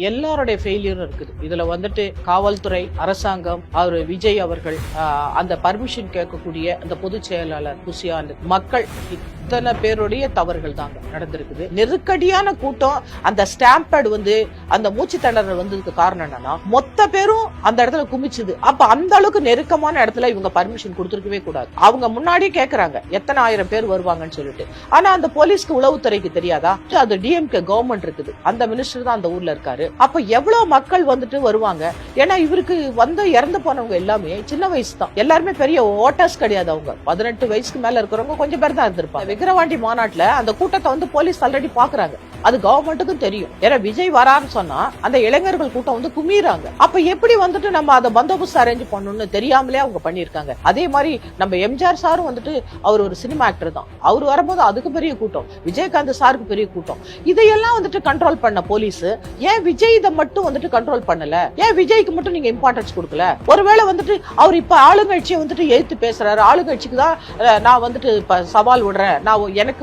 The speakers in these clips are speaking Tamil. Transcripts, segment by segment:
எல்லாருடைய ஃபெயிலியரும் இருக்குது. இதுல வந்துட்டு காவல்துறை, அரசாங்கம், அவர் விஜய் அவர்கள், அந்த பர்மிஷன் கேட்கக்கூடிய அந்த பொதுச் செயலாளர் புசியானந்த், மக்கள், இத்தனை பேருடைய தவறுகள் தாங்க நடந்திருக்குது. நெருக்கடியான கூட்டம், அந்த ஸ்டாம்பேட் அந்த மூச்சு திணறல் வந்ததுக்கு காரணம் என்னன்னா மொத்த பேரும் அந்த இடத்துல குமிச்சுது. அப்ப அந்த அளவுக்கு நெருக்கமான இடத்துல இவங்க பர்மிஷன் கொடுத்திருக்கவே கூடாது. அவங்க முன்னாடியே கேக்குறாங்க எத்தனை ஆயிரம் பேர் வருவாங்கன்னு சொல்லிட்டு. ஆனா அந்த போலீஸ்க்கு, உளவுத்துறைக்கு தெரியாதா? அது டிஎம்கே கவர்மெண்ட் இருக்குது, அந்த மினிஸ்டர் தான் அந்த ஊர்ல இருக்காரு. அப்ப எவ்வளவு மக்கள் வருவாங்க. ஏன்னா இவருக்கு இறந்து போனவங்க எல்லாமே சின்ன வயசு தான், எல்லாருமே பெரிய ஓட்டர்ஸ் கிடையாது. அவங்க 18 வயசுக்கு மேல இருக்கிறவங்க கொஞ்சம் பேர் தான் இருந்திருப்பாங்க. விக்கிரவாண்டி மாநாட்டுல அந்த கூட்டத்தை போலீஸ் ஆல்ரெடி பாக்குறாங்க, அது கவர்மெண்ட்டுக்கும் தெரியும். ஏன்னா விஜய் வரான்னு சொன்னா அந்த இளைஞர்கள் கூட்டம் குமீறாங்க. அப்ப எப்படி நம்ம அதை பந்தோபஸ்து அரேஞ்ச் பண்ணணும்னு தெரியாமலே அவங்க பண்ணிருக்காங்க. அதே மாதிரி நம்ம எம்ஜிஆர் சாரும் அவர் ஒரு சினிமா ஆக்டர் தான், அவர் வரும்போது அதுக்கு பெரிய கூட்டம், விஜயகாந்த் சாருக்கு பெரிய கூட்டம். இதையெல்லாம் கண்ட்ரோல் பண்ண போலீஸ் ஏன் விஜய் இதை மட்டும் கண்ட்ரோல் பண்ணல? ஏன் விஜய்க்கு மட்டும் நீங்க இம்பார்ட்டன்ஸ் கொடுக்கல? ஒருவேளை அவர் இப்ப ஆளுங்கட்சியை எதிர்த்து பேசுறாரு, ஆளுங்கட்சிக்கு தான் நான் சவால் விடுறேன், நான் எனக்கு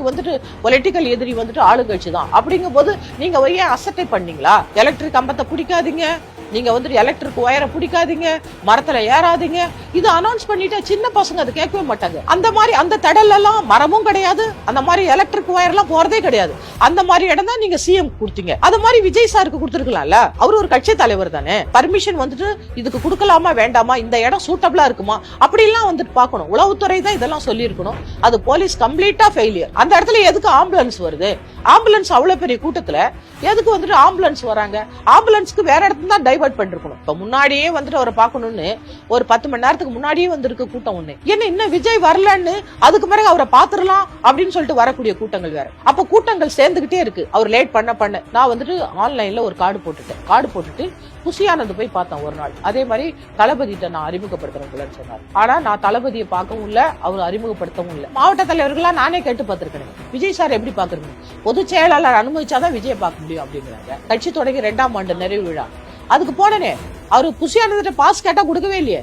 பொலிட்டிக்கல் எதிரி ஆளுங்கட்சி தான் அப்படிங்கும் போது நீங்க ஏன் அசட்டை பண்ணீங்களா? எலக்ட்ரிக் கம்பத்தை பிடிக்காதீங்க, நீங்க எலக்ட்ரிக் ஒயரை பிடிக்காதீங்க, மரத்துல ஏறாதீங்க, இது அனௌன்ஸ் பண்ணிட்டா சின்ன பசங்க அதை கேட்கவே மாட்டாங்க. அந்த மாதிரி அந்த தடல் எல்லாம் மரமும் கிடையாது, அந்த மாதிரி எலக்ட்ரிக் ஒயர் எல்லாம் போறதே கிடையாது. அந்த மாதிரி இடம் தான் நீங்க சிஎம் கொடுத்தீங்க. அது மாதிரி விஜய் சாருக்கு கொடுத்துருக்கலாம்ல, அவர் ஒரு கட்சி தலைவர் தானே. பர்மிஷன் இதுக்கு கொடுக்கலாமா வேண்டாமா, இந்த இடம் சூட்டபிளா இருக்குமா, அப்படி எல்லாம் பார்க்கணும். உளவுத்துறை தான் இதெல்லாம் சொல்லி இருக்கணும். அது போலீஸ் கம்ப்ளீட்டா ஃபெயிலியர். அந்த இடத்துல எதுக்கு ஆம்புலன்ஸ் வருது? ஆம்புலன்ஸ் அவ்வளவு பெரிய கூட்டத்துல எதுக்கு ஆம்புலன்ஸ் வராங்க? ஆம்புலன்ஸ்க்கு வேற இடத்துல தான் டைவர்ட் பண்ணிருக்கணும். இப்ப முன்னாடியே அவரை பார்க்கணும்னு ஒரு 10 மணி நேரத்துக்கு முன்னாடியே இருக்க கூட்டம் ஒண்ணு. என்ன இன்னும் விஜய் வரலன்னு அதுக்கு பிறகு அவரை பாத்துடலாம் அப்படின்னு சொல்லிட்டு வரக்கூடிய கூட்டங்கள் வேற. அப்ப கூட்டங்கள் சேர்ந்துகிட்டே இருக்கு. அவர் லேட் பண்ண நான் ஆன்லைன்ல ஒரு கார்டு போட்டுட்டு புசியானந்த் போய் பார்த்தேன் ஒரு நாள். அதே மாதிரி தளபதிட்ட நான் அறிமுகப்படுத்துறேன் சொன்னார். ஆனா நான் தளபதியை பார்க்கவும் இல்ல, அவர் அறிமுகப்படுத்தவும் இல்ல. மாவட்ட தலைவர்களா நானே கேட்டு பார்த்திருக்கேன், விஜய் சார் எப்படி பாக்குறீங்க? பொதுச் செயலாளர் அனுமதிச்சாதான் விஜய் பார்க்க முடியும் அப்படிங்கிறாங்க. கட்சி தொடங்கி 2ஆம் ஆண்டு நிறைவு விழா, அதுக்கு போனனே அவரு புசியானந்த் பாஸ் கேட்டா கொடுக்கவே இல்லையே.